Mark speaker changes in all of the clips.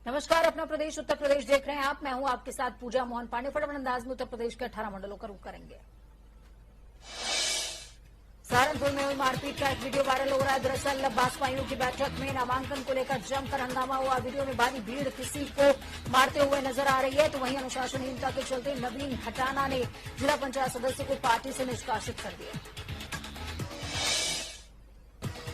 Speaker 1: नमस्कार, अपना प्रदेश उत्तर प्रदेश देख रहे हैं आप। मैं हूं आपके साथ पूजा मोहन पांडे। फटाफट अंदाज में उत्तर प्रदेश के 18 मंडलों का रुख करेंगे। सहारनपुर में हुई मारपीट का एक वीडियो वायरल हो रहा है। दरअसल बासपाइयों की बैठक में नामांकन को लेकर जमकर हंगामा हुआ। वीडियो में भारी भीड़ किसी को मारते हुए नजर आ रही है, तो वहीं अनुशासनहीनता के चलते नवीन खटाना ने जिला पंचायत सदस्य को पार्टी से निष्कासित कर दिया।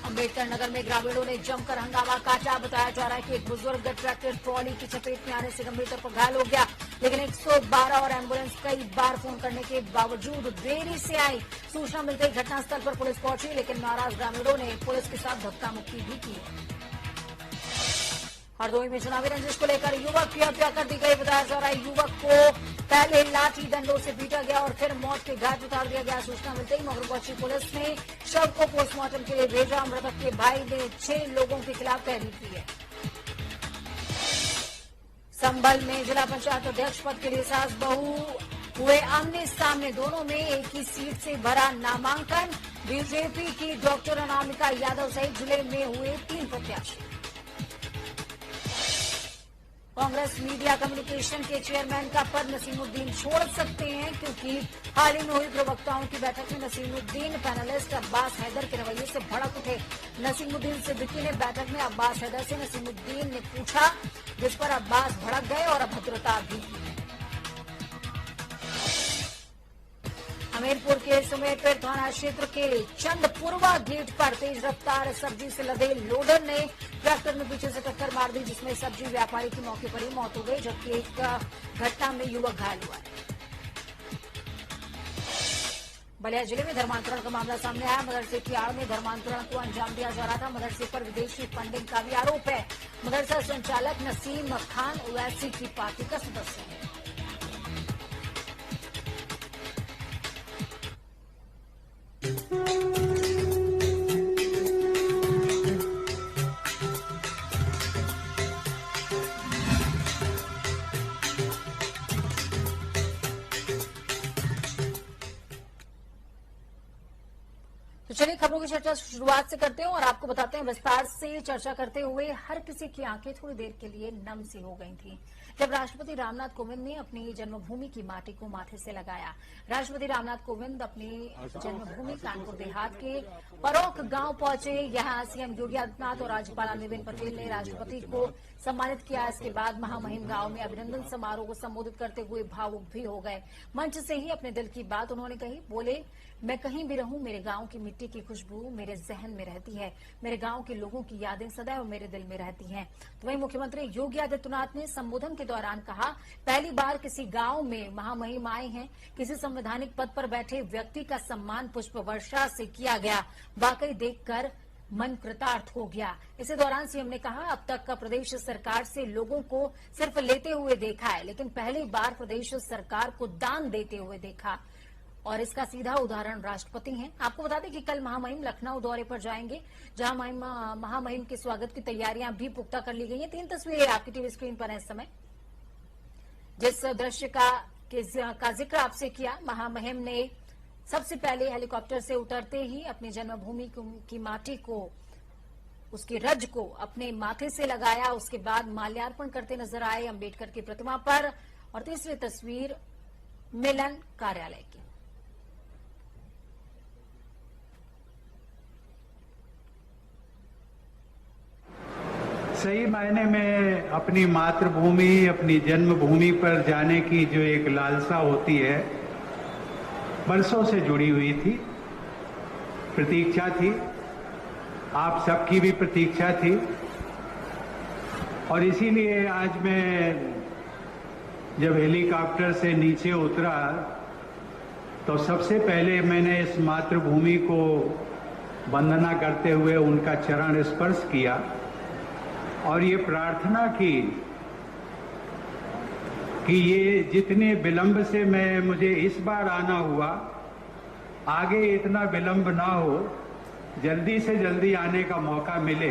Speaker 1: अम्बेडकर नगर में ग्रामीणों ने जमकर हंगामा काटा। बताया जा रहा है कि एक बुजुर्ग ट्रैक्टर ट्रॉली की चपेट में आने से गंभीर तौर पर घायल हो गया, लेकिन 112 और एम्बुलेंस कई बार फोन करने के बावजूद देरी से आई। सूचना मिलते ही घटनास्थल पर पुलिस पहुंची, लेकिन नाराज ग्रामीणों ने पुलिस के साथ धक्का मुक्की भी की। हरदोई में चुनावी रंजिश को लेकर युवक की हत्या कर दी गई। बताया जा रहा है युवक को पहले लाठी डंडों से पीटा गया और फिर मौत के घाट उतार दिया गया। सूचना मिलते ही मौके पहुंची पुलिस ने शव को पोस्टमार्टम के लिए भेजा। मृतक के भाई ने 6 लोगों के खिलाफ तहरीर की है। संभल में जिला पंचायत अध्यक्ष पद के लिए सास बहू हुए आमने सामने। दोनों में एक ही सीट से भरा नामांकन। बीजेपी की डॉक्टर अनामिका यादव सहित जिले में हुए 3 प्रत्याशी। कांग्रेस मीडिया कम्युनिकेशन के चेयरमैन का पद नसीमुद्दीन छोड़ सकते हैं, क्योंकि हाल ही में हुई प्रवक्ताओं की बैठक में नसीमुद्दीन पैनलिस्ट अब्बास हैदर के रवैये से भड़क उठे। नसीमुद्दीन सिद्दीकी ने बैठक में अब्बास हैदर से नसीमुद्दीन ने पूछा, जिस पर अब्बास भड़क गए और अभद्रता भी की। हमीरपुर के सुमेरपेट थाना क्षेत्र के चंदपुरवा गेट पर तेज रफ्तार सब्जी से लदे लोडर ने ट्रैक्टर में पीछे से टक्कर मार दी, जिसमें सब्जी व्यापारी की मौके पर ही मौत हो गई, जबकि एक घटना में युवक घायल हुआ है। बलिया जिले में धर्मांतरण का मामला सामने आया। मदरसे की आड़ में धर्मांतरण को अंजाम दिया जा रहा था। मदरसे पर विदेशी फंडिंग का भी आरोप है। मदरसा संचालक नसीम खान ओवैसी की पार्टी का सदस्य है। तो चलिए खबरों की चर्चा शुरुआत से करते हैं और आपको बताते हैं विस्तार से चर्चा करते हुए हर किसी की आंखें थोड़ी देर के लिए नम सी हो गई थी जब राष्ट्रपति रामनाथ कोविंद ने अपनी जन्मभूमि की माटी को माथे से लगाया। राष्ट्रपति रामनाथ कोविंद अपनी जन्मभूमि कानपुर देहात के परौख गांव पहुंचे। यहां सीएम योगी आदित्यनाथ और राज्यपाल आनंदीबेन पटेल ने राष्ट्रपति को सम्मानित किया। इसके बाद महामहिम गांव में अभिनंदन समारोह को संबोधित करते हुए भावुक भी हो गए। मंच से ही अपने दिल की बात उन्होंने कही। बोले, मैं कहीं भी रहूं, मेरे गांव की मिट्टी की खुशबू मेरे जहन में रहती है। मेरे गांव के लोगों की यादें सदैव मेरे दिल में रहती हैं। तो वहीं मुख्यमंत्री योगी आदित्यनाथ ने संबोधन के दौरान कहा, पहली बार किसी गांव में महामहिम आए हैं। किसी संवैधानिक पद पर बैठे व्यक्ति का सम्मान पुष्प वर्षा से किया गया। वाकई देखकर मन कृतार्थ हो गया। इसी दौरान सीएम ने कहा, अब तक का प्रदेश सरकार से लोगों को सिर्फ लेते हुए देखा है, लेकिन पहली बार प्रदेश सरकार को दान देते हुए देखा और इसका सीधा उदाहरण राष्ट्रपति हैं। आपको बता दें कि कल महामहिम लखनऊ दौरे पर जाएंगे, जहां महामहिम के स्वागत की तैयारियां भी पुख्ता कर ली गई हैं। 3 तस्वीरें आपकी टीवी स्क्रीन पर है इस समय। जिस दृश्य का जिक्र आपसे किया, महामहिम ने सबसे पहले हेलीकॉप्टर से उतरते ही अपनी जन्मभूमि की माटी को, उसकी रज को अपने माथे से लगाया। उसके बाद माल्यार्पण करते नजर आए अम्बेडकर की प्रतिमा पर। और तीसरी तस्वीर मिलन कार्यालय की।
Speaker 2: सही मायने में अपनी मातृभूमि, अपनी जन्मभूमि पर जाने की जो एक लालसा होती है, बरसों से जुड़ी हुई थी, प्रतीक्षा थी, आप सबकी भी प्रतीक्षा थी। और इसीलिए आज मैं जब हेलीकॉप्टर से नीचे उतरा तो सबसे पहले मैंने इस मातृभूमि को वंदना करते हुए उनका चरण स्पर्श किया और ये प्रार्थना की कि ये जितने विलंब से मुझे इस बार आना हुआ, आगे इतना विलंब ना हो, जल्दी से जल्दी आने का मौका मिले।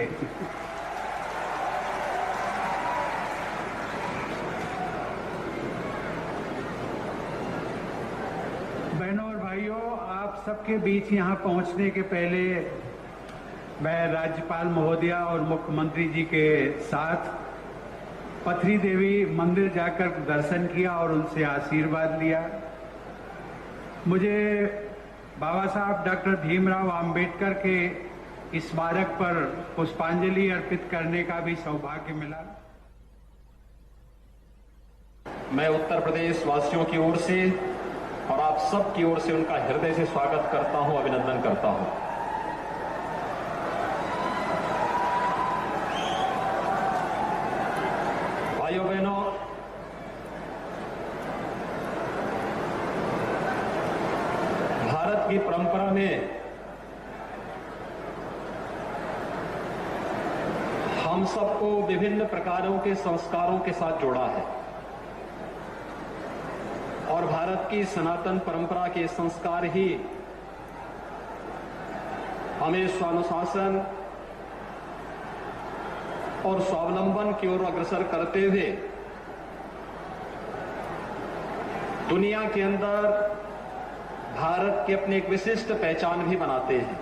Speaker 2: बहनों और भाइयों, आप सबके बीच यहाँ पहुँचने के पहले मैं राज्यपाल महोदया और मुख्यमंत्री जी के साथ पथरी देवी मंदिर जाकर दर्शन किया और उनसे आशीर्वाद लिया। मुझे बाबा साहब डॉक्टर भीमराव अंबेडकर के स्मारक पर पुष्पांजलि अर्पित करने का भी सौभाग्य मिला।
Speaker 3: मैं उत्तर प्रदेश वासियों की ओर से और आप सब की ओर से उनका हृदय से स्वागत करता हूं, अभिनंदन करता हूं। भाइयों बहनों, भारत की परंपरा में हम सबको विभिन्न प्रकारों के संस्कारों के साथ जोड़ा है और भारत की सनातन परंपरा के संस्कार ही हमें स्वानुशासन और स्वावलंबन की ओर अग्रसर करते हुए दुनिया के अंदर भारत की अपनी एक विशिष्ट पहचान भी बनाते हैं।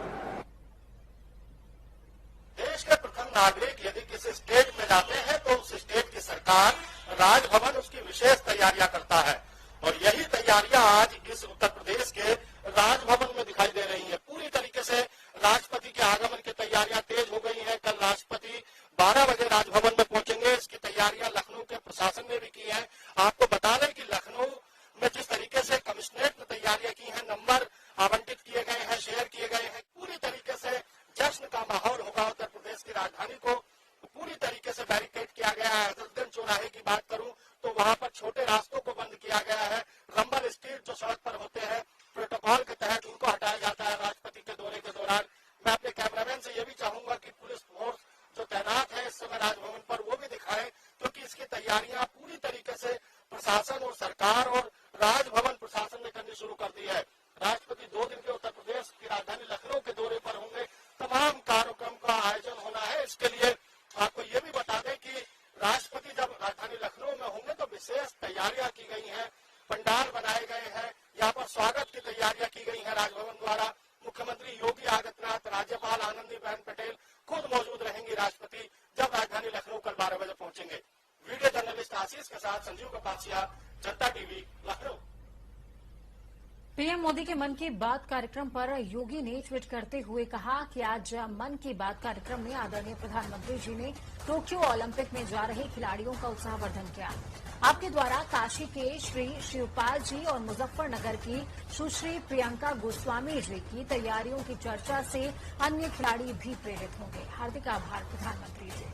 Speaker 4: देश के प्रथम नागरिक यदि किसी स्टेट में जाते हैं तो उस स्टेट की सरकार, राजभवन उसकी विशेष तैयारियां करता है और यही तैयारियां आज इस उत्तर प्रदेश के राजभवन में दिखाई दे रही है। पूरी तरीके से राष्ट्रपति के आगमन की तैयारियां तेज हो गई हैं। कल राष्ट्रपति 12 बजे राजभवन में पहुंचेंगे। इसकी तैयारियां लखनऊ के प्रशासन ने भी की है। आपको बता दें कि लखनऊ में जिस तरीके से कमिश्नरेट ने तैयारियां की हैं, नंबर आवंटित किए गए हैं, शेयर किए गए हैं, पूरी तरीके से जश्न का माहौल होगा। उत्तर प्रदेश की राजधानी को पूरी तरीके से बैरिकेड किया गया है। हजरतगंज चौराहे की बात करूं तो वहां पर छोटे रास्तों को बंद किया गया है। रंबल स्ट्रीट जो सड़क पर होते हैं, प्रोटोकॉल के तहत उनको हटाया जाता है राष्ट्रपति के दौरे के दौरान। मैं अपने कैमरामैन से यह भी चाहूंगा कि पुलिस फोर्स जो तैनात है इस समय राजभवन पर वो भी दिखाएं, क्योंकि इसकी तैयारियां पूरी तरीके से प्रशासन और सरकार और राजभवन प्रशासन ने करनी शुरू कर दी है। राष्ट्रपति 2 दिन के उत्तर प्रदेश की राजधानी लखनऊ के दौरे पर होंगे। तमाम कार्यक्रम का आयोजन होना है। इसके लिए आपको ये भी बता दें कि राष्ट्रपति जब राजधानी लखनऊ में होंगे तो विशेष तैयारियां की गई हैं, पंडाल बनाए गए हैं, यहाँ पर स्वागत की तैयारियां की गई हैं राजभवन द्वारा। मुख्यमंत्री योगी आदित्यनाथ, राज्यपाल आनंदीबेन पटेल खुद मौजूद रहेंगी राष्ट्रपति जब राजधानी लखनऊ कल 12 बजे पहुंचेंगे। वीडियो जर्नलिस्ट आशीष के साथ संजीव कपासिया, जनता टीवी, लखनऊ।
Speaker 1: पीएम मोदी के मन की बात कार्यक्रम पर योगी ने ट्वीट करते हुए कहा कि आज मन की बात कार्यक्रम में आदरणीय प्रधानमंत्री जी ने टोक्यो ओलंपिक में जा रहे खिलाड़ियों का उत्साहवर्धन किया। आपके द्वारा काशी के श्री शिवपाल जी और मुजफ्फरनगर की सुश्री प्रियंका गोस्वामी जी की तैयारियों की चर्चा से अन्य खिलाड़ी भी प्रेरित होंगे। हार्दिक आभार प्रधानमंत्री जी।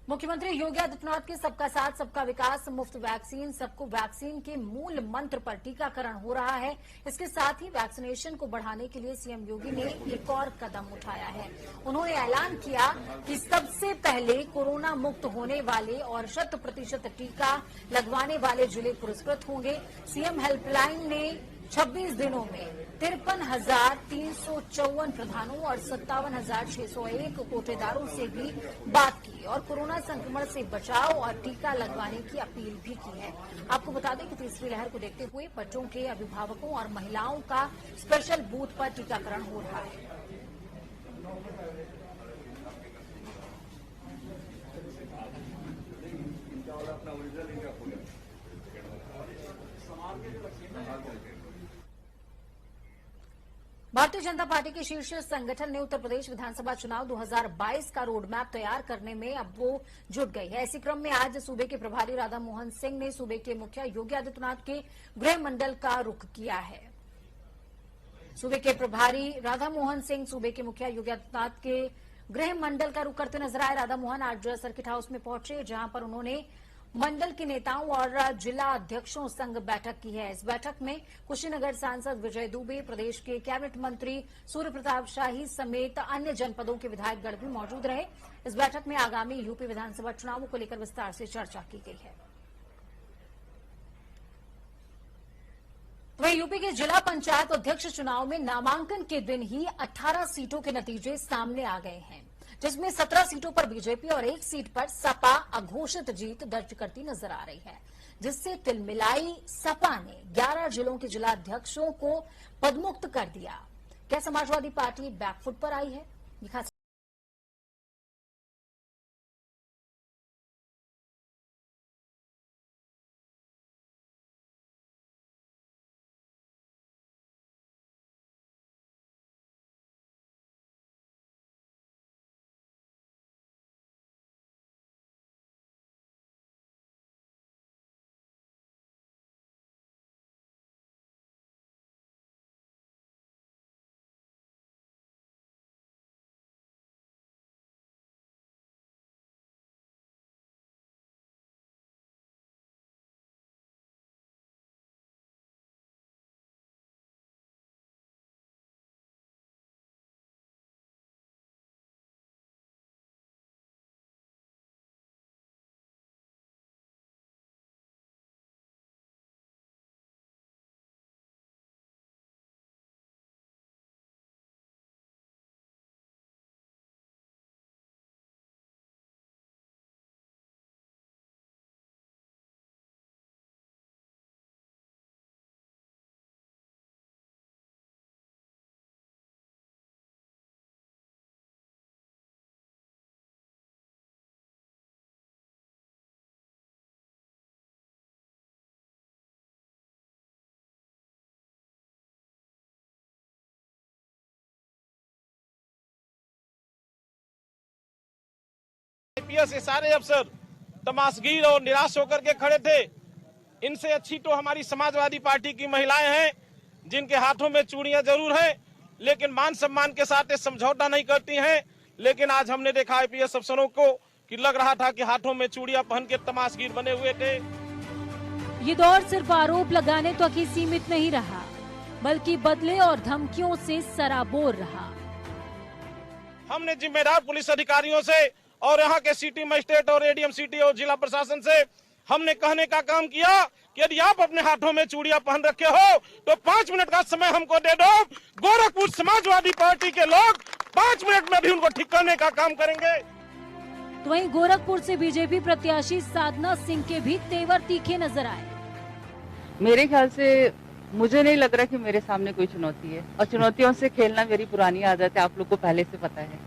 Speaker 1: मुख्यमंत्री योगी आदित्यनाथ के सबका साथ सबका विकास, मुफ्त वैक्सीन, सबको वैक्सीन के मूल मंत्र पर टीकाकरण हो रहा है। इसके साथ ही वैक्सीनेशन को बढ़ाने के लिए सीएम योगी ने एक और कदम उठाया है। उन्होंने ऐलान किया कि सबसे पहले कोरोना मुक्त होने वाले और 100% टीका लगवाने वाले जिले पुरस्कृत होंगे। सीएम हेल्पलाइन ने 26 दिनों में 53,354 प्रधानों और 57,601 कोटेदारों से भी बात की और कोरोना संक्रमण से बचाव और टीका लगवाने की अपील भी की है। आपको बता दें कि तीसरी लहर को देखते हुए बच्चों के अभिभावकों और महिलाओं का स्पेशल बूथ पर टीकाकरण हो रहा है। भारतीय जनता पार्टी के शीर्ष संगठन ने उत्तर प्रदेश विधानसभा चुनाव 2022 का रोड मैप तैयार करने में अब वो जुट गई है। इसी क्रम में आज सूबे के प्रभारी राधा मोहन सिंह ने सूबे के मुखिया योगी आदित्यनाथ के गृह मंडल का रुख किया है। सूबे के प्रभारी राधा मोहन सिंह सूबे के मुखिया योगी आदित्यनाथ के गृह मंडल का रुख करते नजर आए। राधा मोहन आज सर्किट हाउस में पहुंचे, जहां पर उन्होंने मंडल के नेताओं और जिला अध्यक्षों संग बैठक की है। इस बैठक में कुशीनगर सांसद विजय दुबे, प्रदेश के कैबिनेट मंत्री सूर्य प्रताप शाही समेत अन्य जनपदों के विधायकगण भी मौजूद रहे। इस बैठक में आगामी यूपी विधानसभा चुनावों को लेकर विस्तार से चर्चा की गई है। वहीं यूपी के जिला पंचायत अध्यक्ष चुनाव में नामांकन के दिन ही 18 सीटों के नतीजे सामने आ गए हैं, जिसमें 17 सीटों पर बीजेपी और 1 सीट पर सपा अघोषित जीत दर्ज करती नजर आ रही है, जिससे तिलमिलाई सपा ने 11 जिलों के जिला अध्यक्षों को पदमुक्त कर दिया। क्या समाजवादी पार्टी बैकफुट पर आई है? ये खास
Speaker 5: आईपीएस के सारे अफसर तमाशगीर और निराश होकर के खड़े थे। इनसे अच्छी तो हमारी समाजवादी पार्टी की महिलाएं हैं, जिनके हाथों में चूड़ियां जरूर हैं, लेकिन मान सम्मान के साथ समझौता नहीं करती हैं। लेकिन आज हमने देखा आईपीएस अफसरों को कि लग रहा था कि हाथों में चूड़ियां पहन के तमाशगीर बने हुए थे।
Speaker 6: ये दौर सिर्फ आरोप लगाने तक ही सीमित नहीं रहा, बल्कि बदले और धमकियों से सराबोर रहा।
Speaker 5: हमने जिम्मेदार पुलिस अधिकारियों से और यहाँ के सिटी मजिस्ट्रेट और एडीएम सिटी और जिला प्रशासन से हमने कहने का काम किया कि यदि आप अपने हाथों में चूड़ियां पहन रखे हो तो 5 मिनट का समय हमको दे दो। गोरखपुर समाजवादी पार्टी के लोग 5 मिनट में भी उनको ठीक करने का काम करेंगे।
Speaker 6: तो वहीं गोरखपुर से बीजेपी प्रत्याशी साधना सिंह के भी तेवर तीखे नजर आए।
Speaker 7: मेरे ख्याल से मुझे नहीं लग रहा कि मेरे सामने कोई चुनौती है, और चुनौतियों से खेलना मेरी पुरानी आदत है, आप लोग को पहले से पता है।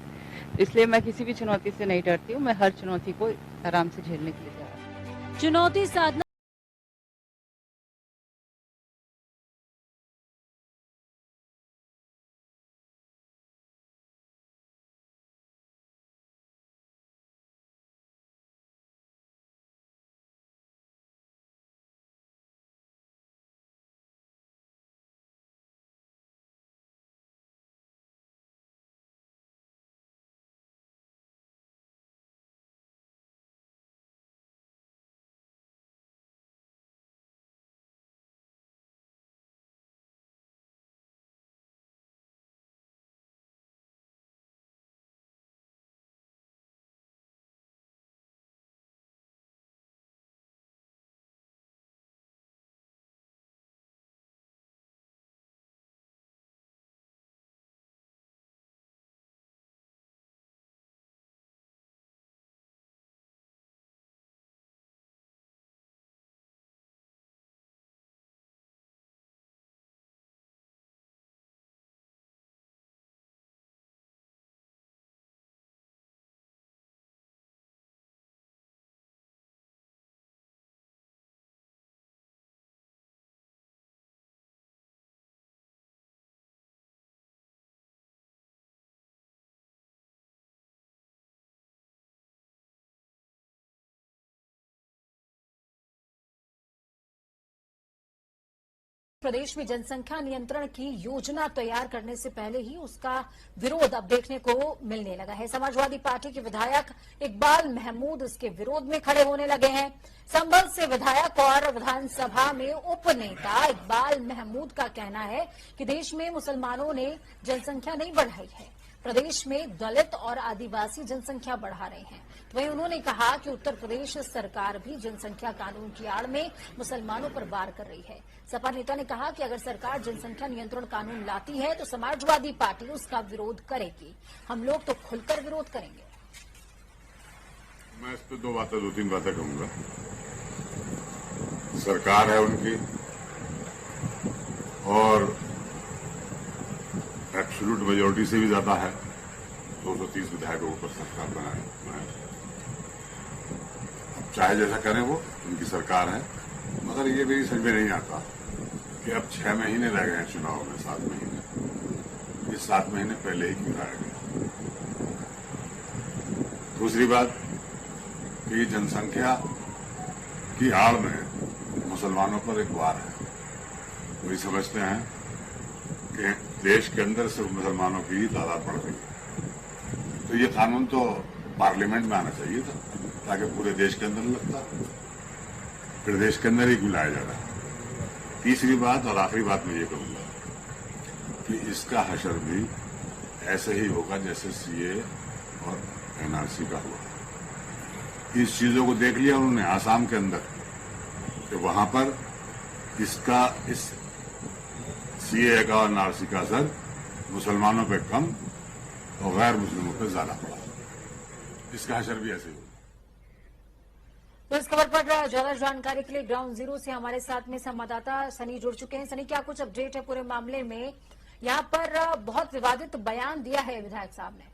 Speaker 7: इसलिए मैं किसी भी चुनौती से नहीं डरती हूँ। मैं हर चुनौती को आराम से झेलने के लिए जा रही हूँ।
Speaker 6: चुनौती साधना
Speaker 1: प्रदेश में जनसंख्या नियंत्रण की योजना तैयार करने से पहले ही उसका विरोध अब देखने को मिलने लगा है। समाजवादी पार्टी के विधायक इकबाल महमूद इसके विरोध में खड़े होने लगे हैं। संभल से विधायक और विधानसभा में उपनेता इकबाल महमूद का कहना है कि देश में मुसलमानों ने जनसंख्या नहीं बढ़ाई है, प्रदेश में दलित और आदिवासी जनसंख्या बढ़ा रहे हैं। वहीं उन्होंने कहा कि उत्तर प्रदेश सरकार भी जनसंख्या कानून की आड़ में मुसलमानों पर वार कर रही है। सपा नेता ने कहा कि अगर सरकार जनसंख्या नियंत्रण कानून लाती है तो समाजवादी पार्टी उसका विरोध करेगी। हम लोग तो खुलकर विरोध करेंगे।
Speaker 8: मैं इस पे 2-3 बातें कहूंगा। सरकार है उनकी और एब्सोल्यूट मेजोरिटी से भी ज्यादा है, 230 विधायकों पर सरकार बनाए। अब चाहे जैसा करें वो, उनकी सरकार है, मगर ये मेरी समझ में नहीं आता कि अब 6 महीने रह गए हैं चुनाव में, 7 महीने, ये 7 महीने पहले ही क्यों लाया गया। दूसरी बात कि जनसंख्या की आड़ में मुसलमानों पर एक वार है। वही समझते हैं कि देश के अंदर सिर्फ मुसलमानों की ही तादाद बढ़ गई, तो ये कानून तो पार्लियामेंट में आना चाहिए था ताकि पूरे देश के अंदर लगता, फिर देश के अंदर ही क्यों लाया जा रहा है। तीसरी बात और आखिरी बात मैं ये कहूंगा कि इसका हशर भी ऐसे ही होगा जैसे सीए और एनआरसी का हुआ। इस चीजों को देख लिया उन्होंने आसाम के अंदर कि वहां पर इसका, इस सीए का और एनआरसी का असर मुसलमानों पे कम और गैर मुस्लिमों पे ज्यादा पड़ा। इसका असर भी ऐसे ही होगा।
Speaker 1: तो इस खबर पर ज्यादा जानकारी के लिए ग्राउंड जीरो से हमारे साथ में संवाददाता सनी जुड़ चुके हैं। सनी, क्या कुछ अपडेट है पूरे मामले में? यहाँ पर बहुत विवादित बयान दिया है विधायक साहब ने।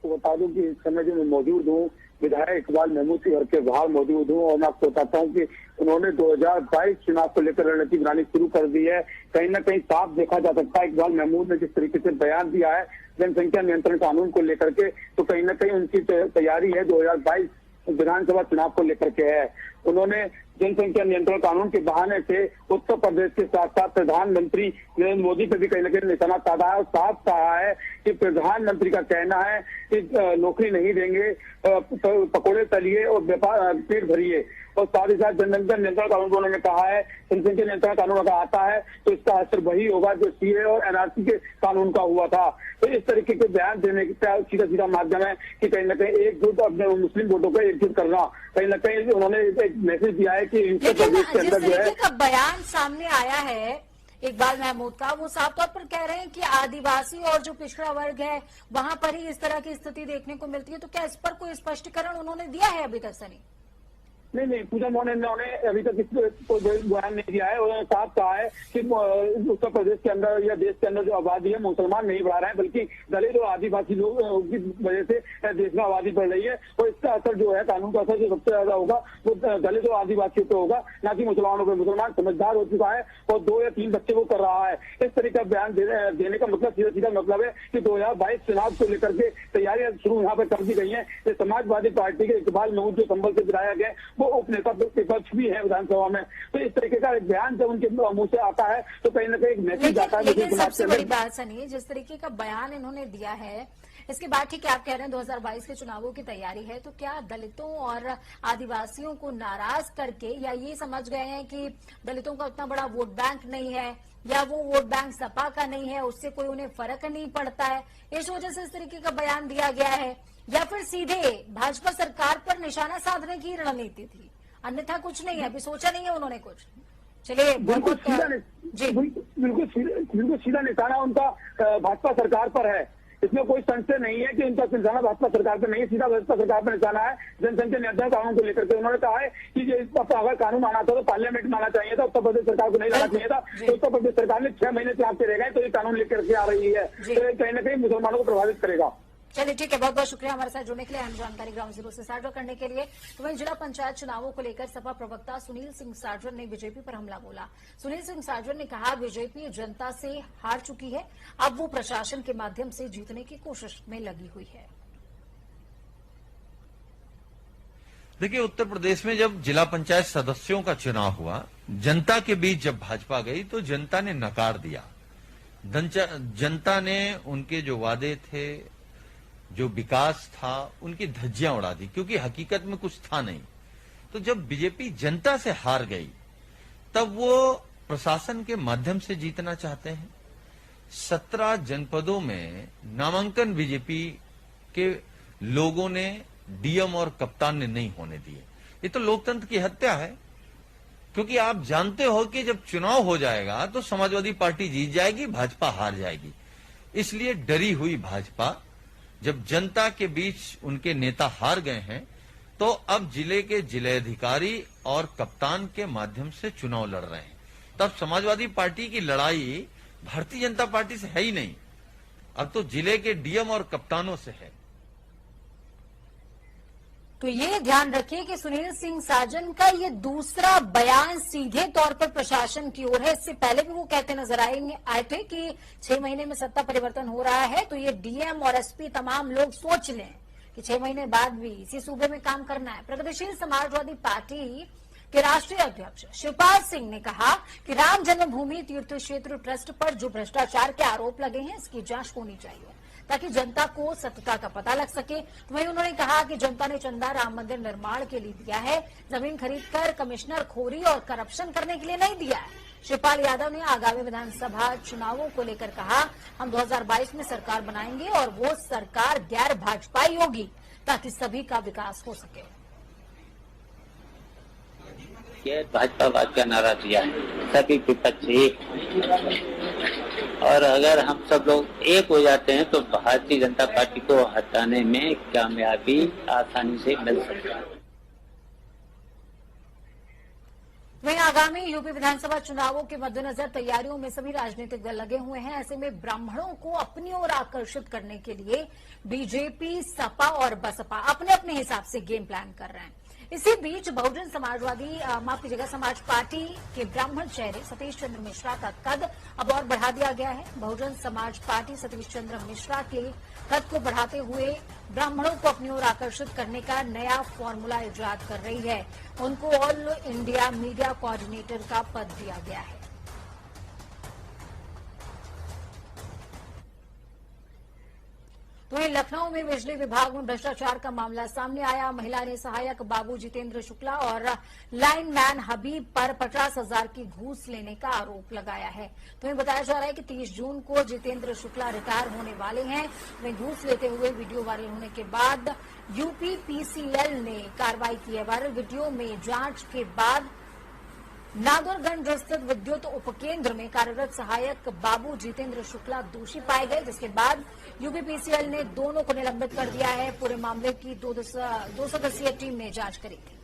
Speaker 9: तो बता दूं कि इस समय जो मैं मौजूद हूँ विधायक इकबाल महमूद के घर के बाहर मौजूद हूँ, और मैं आपको बताता हूँ कि उन्होंने 2022 चुनाव को लेकर रणनीति बनानी शुरू कर दी है। कहीं ना कहीं साफ देखा जा सकता है इकबाल महमूद ने जिस तरीके से बयान दिया है जनसंख्या नियंत्रण कानून को लेकर के, तो कहीं ना कहीं उनकी तैयारी है 2022 विधानसभा चुनाव को लेकर के है। उन्होंने जनसंख्या नियंत्रण कानून के बहाने से उत्तर प्रदेश के साथ साथ प्रधानमंत्री नरेंद्र मोदी पर भी कहीं ना कहीं निशाना साधा है और साफ कहा है कि प्रधानमंत्री का कहना है कि नौकरी नहीं देंगे, पकौड़े तलिए और व्यापार पेट भरिए, और साथ ही साथ जनसंख्या नियंत्रण कानून को उन्होंने कहा है जनसंख्या नियंत्रण कानून अगर आता है तो इसका असर वही होगा जो सीए और एनआरसी के कानून का हुआ था। तो इस तरीके के बयान देने का सीधा सीधा माध्यम है कि कहीं ना कहीं एकजुट अपने मुस्लिम वोटों को एकजुट करना, कहीं ना कहीं उन्होंने एक मैसेज दिया है कि उत्तर प्रदेश के अंदर जो है
Speaker 1: का बयान सामने आया है इकबाल महमूद का, वो साफ तौर पर कह रहे हैं कि आदिवासी और जो पिछड़ा वर्ग है वहां पर ही इस तरह की स्थिति देखने को मिलती है। तो क्या इस पर कोई स्पष्टीकरण उन्होंने दिया है अभी तक? सनी,
Speaker 9: नहीं, पूजा मोहन ने अभी तक कोई बयान नहीं दिया है। उन्होंने साफ कहा है कि उत्तर प्रदेश के अंदर या देश के अंदर जो आबादी है मुसलमान नहीं बढ़ा रहे हैं, बल्कि दलित और आदिवासी लोगों की वजह से देश में आबादी बढ़ रही है, और इसका असर जो है कानून का असर जो सबसे ज्यादा होगा वो दलित और आदिवासियों पे होगा, ना कि मुसलमानों पे। मुसलमान समझदार हो चुका है और 2 या 3 बच्चे वो कर रहा है। इस तरीके का बयान देने का मतलब सीधा मतलब है कि 2022 चुनाव को लेकर के तैयारियां शुरू यहाँ पर कर दी गई है। समाजवादी पार्टी के इकबाल महमूद जो संभल से विधायक है वो उपनेता विपक्ष भी है विधानसभा में, तो इस तरीके का एक बयान जब उनके मुंह से आता है तो कहीं ना कहीं एक मैसेज आता है।
Speaker 1: लेकिन सबसे बड़ी बात सनी, जिस तरीके का बयान इन्होंने दिया है इसके बाद ठीक है आप कह रहे हैं 2022 के चुनावों की तैयारी है, तो क्या दलितों और आदिवासियों को नाराज करके, या ये समझ गए हैं कि दलितों का उतना बड़ा वोट बैंक नहीं है या वो वोट बैंक सपा का नहीं है, उससे कोई उन्हें फर्क नहीं पड़ता है, इस वजह से इस तरीके का बयान दिया गया है, या फिर सीधे भाजपा सरकार पर निशाना साधने की रणनीति थी? अन्यथा कुछ नहीं है, अभी सोचा नहीं है उन्होंने कुछ। चलिए,
Speaker 9: बिल्कुल सीधा निशाना उनका भाजपा सरकार पर है, इसमें कोई संशय नहीं है कि उनका निशाना भाजपा सरकार पर नहीं है, सीधा भाजपा सरकार पर निशाना है। जनसंख्या नियंत्रण कानून को लेकर के उन्होंने कहा है कि अगर कानून आना था तो पार्लियामेंट में आना चाहिए था, उत्तर प्रदेश सरकार को नहीं लाना चाहिए था। तो उत्तर प्रदेश सरकार ने 6 महीने चुनाव से रह गए तो ये कानून लेकर के आ रही है, तो कहीं ना कहीं मुसलमानों को प्रभावित करेगा।
Speaker 1: चलिए ठीक है, बहुत बहुत शुक्रिया हमारे साथ जुड़ने के लिए, अहम जानकारी ग्राउंड जीरो से साझा करने के लिए। तो वहीं जिला पंचायत चुनावों को लेकर सपा प्रवक्ता सुनील सिंह सार्जन ने बीजेपी पर हमला बोला। सुनील सिंह सार्जन ने कहा बीजेपी जनता से हार चुकी है, अब वो प्रशासन के माध्यम से जीतने की कोशिश में लगी हुई है।
Speaker 10: देखिए, उत्तर प्रदेश में जब जिला पंचायत सदस्यों का चुनाव हुआ, जनता के बीच जब भाजपा गई तो जनता ने नकार दिया। जनता ने उनके जो वादे थे, जो विकास था, उनकी धज्जियां उड़ा दी, क्योंकि हकीकत में कुछ था नहीं। तो जब बीजेपी जनता से हार गई तब वो प्रशासन के माध्यम से जीतना चाहते हैं। 17 जनपदों में नामांकन बीजेपी के लोगों ने, डीएम और कप्तान ने नहीं होने दिए। ये तो लोकतंत्र की हत्या है, क्योंकि आप जानते हो कि जब चुनाव हो जाएगा तो समाजवादी पार्टी जीत जाएगी, भाजपा हार जाएगी। इसलिए डरी हुई भाजपा जब जनता के बीच उनके नेता हार गए हैं तो अब जिले के जिलाधिकारी और कप्तान के माध्यम से चुनाव लड़ रहे हैं। तब समाजवादी पार्टी की लड़ाई भारतीय जनता पार्टी से है ही नहीं, अब तो जिले के डीएम और कप्तानों से है।
Speaker 1: तो ये ध्यान रखिए कि सुनील सिंह साजन का ये दूसरा बयान सीधे तौर पर प्रशासन की ओर है। इससे पहले भी वो कहते नजर आए थे कि 6 महीने में सत्ता परिवर्तन हो रहा है, तो ये डीएम और एसपी तमाम लोग सोच लें कि 6 महीने बाद भी इसी सूबे में काम करना है। प्रगतिशील समाजवादी पार्टी के राष्ट्रीय अध्यक्ष शिवपाल सिंह ने कहा कि राम जन्मभूमि तीर्थ क्षेत्र ट्रस्ट पर जो भ्रष्टाचार के आरोप लगे हैं, इसकी जांच होनी चाहिए ताकि जनता को सत्यता का पता लग सके। तो वहीं उन्होंने कहा कि जनता ने चंदा राम मंदिर निर्माण के लिए दिया है, जमीन खरीदकर कमिश्नर खोरी और करप्शन करने के लिए नहीं दिया है। शिवपाल यादव ने आगामी विधानसभा चुनावों को लेकर कहा, हम 2022 में सरकार बनाएंगे और वो सरकार गैर भाजपाई होगी ताकि सभी का विकास हो सके।
Speaker 11: ये भाजपावाद का नारा दिया है, सभी विपक्ष एक, और अगर हम सब लोग एक हो जाते हैं तो भारतीय जनता पार्टी को हटाने में कामयाबी आसानी से मिल सकती है।
Speaker 1: वहीं आगामी यूपी विधानसभा चुनावों के मद्देनजर तैयारियों में सभी राजनीतिक दल लगे हुए हैं। ऐसे में ब्राह्मणों को अपनी ओर आकर्षित करने के लिए बीजेपी, सपा और बसपा अपने अपने हिसाब से गेम प्लान कर रहे हैं। इसी बीच बहुजन समाज पार्टी के ब्राह्मण चेहरे सतीश चंद्र मिश्रा का कद अब और बढ़ा दिया गया है। बहुजन समाज पार्टी सतीश चंद्र मिश्रा के कद को बढ़ाते हुए ब्राह्मणों को अपनी ओर आकर्षित करने का नया फॉर्मूला इजाद कर रही है। उनको ऑल इंडिया मीडिया कोऑर्डिनेटर का पद दिया गया है। वहीं लखनऊ में बिजली विभाग में भ्रष्टाचार का मामला सामने आया। महिला ने सहायक बाबू जितेंद्र शुक्ला और लाइनमैन हबीब पर 50,000 की घूस लेने का आरोप लगाया है। तो ये बताया जा रहा है कि 30 जून को जितेंद्र शुक्ला रिटायर होने वाले हैं। वे घूस लेते हुए वीडियो वायरल होने के बाद यूपीपीसीएल ने कार्रवाई की है। वायरल वीडियो में जांच के बाद नादरगंज स्थित विद्युत उपकेंद्र में कार्यरत सहायक बाबू जितेंद्र शुक्ला दोषी पाए गए, जिसके बाद यूपीपीसीएल ने दोनों को निलंबित कर दिया है। पूरे मामले की 2 सदस्यीय टीम ने जांच करी थी।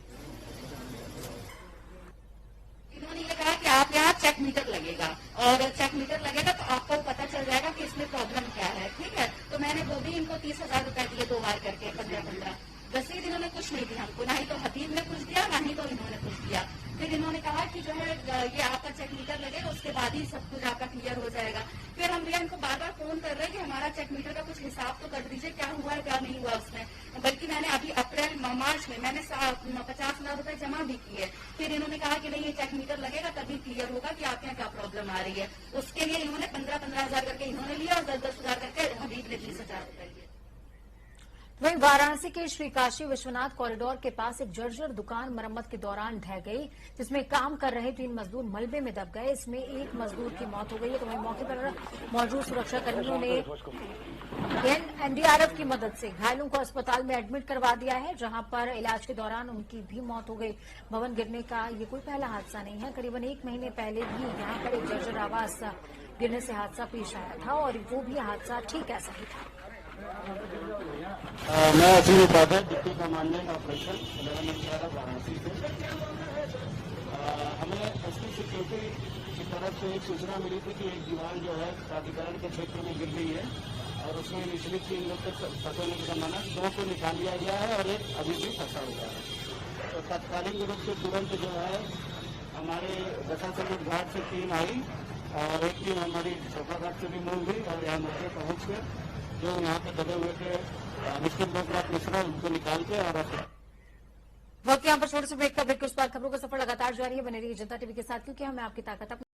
Speaker 12: इन्होंने ये कहा कि आप यहाँ चेक मीटर लगेगा और चेक मीटर लगेगा तो आपको पता चल जाएगा कि इसमें प्रॉब्लम क्या है। ठीक है, तो मैंने वो भी इनको 30,000 रुपए दिए 2 बार करके 15-15। 10 दिन इन्होंने कुछ नहीं दिया हमको, ना ही तो हबीब ने कुछ दिया, ना ही तो इन्होंने कुछ दिया। फिर इन्होंने कहा कि जो है ये आपका चेक मीटर लगेगा, उसके बाद ही सब कुछ आपका क्लियर हो जाएगा। फिर हम भैया इनको बार बार फोन कर रहे हैं कि हमारा चेक मीटर का कुछ हिसाब तो कर दीजिए, क्या हुआ है क्या नहीं हुआ उसमें। बल्कि मैंने अभी मार्च में मैंने 50,000 रुपए जमा भी किए। फिर इन्होंने कहा कि नहीं ये चेक मीटर लगेगा तभी क्लियर होगा कि आपके यहाँ क्या प्रॉब्लम आ रही है। उसके लिए इन्होंने 15,000 करके इन्होंने लिया और 10,000 करके हबीब ने 30,000 रुपए लिए।
Speaker 1: वहीं वाराणसी के श्री काशी विश्वनाथ कॉरिडोर के पास एक जर्जर दुकान मरम्मत के दौरान ढह गई, जिसमें काम कर रहे 3 मजदूर मलबे में दब गए। इसमें एक मजदूर की मौत हो गई है। तो वहीं मौके पर मौजूद सुरक्षाकर्मियों ने एनडीआरएफ की मदद से घायलों को अस्पताल में एडमिट करवा दिया है, जहां पर इलाज के दौरान उनकी भी मौत हो गई। भवन गिरने का ये कोई पहला हादसा नहीं है। करीबन 1 महीने पहले भी यहाँ पर एक जर्जर आवास गिरने से हादसा पेश आया था और वो भी हादसा ठीक ऐसा ही था।
Speaker 13: मैं Aseem Upadhyay, deputy commandant operation Varanasi से। हमें एसपी सिक्योरिटी की तरफ से एक सूचना मिली थी कि एक दीवार जो है प्राधिकरण के क्षेत्र में गिर गई है और उसमें निचली 3 लोग तक फंसे होने की संभावना, 2 को निकाल लिया गया है और एक अभी भी फंसा हुआ है। तो तत्कालीन रूप से तुरंत जो है हमारे दशासमेत घाट से टीम आई और एक टीम हमारी चौका घाट से भी मूव हुई और यहाँ मौके पहुंच के जो यहाँ पे दबे हुए थे निश्चित लोकनाथ मिश्रा उनको निकाल के और
Speaker 1: वक्त यहाँ पर छोटे से ब्रेक का ब्रेक के उस पार खबरों का सफर लगातार जारी है। बने रहिए जनता टीवी के साथ, क्योंकि हमें आपकी ताकत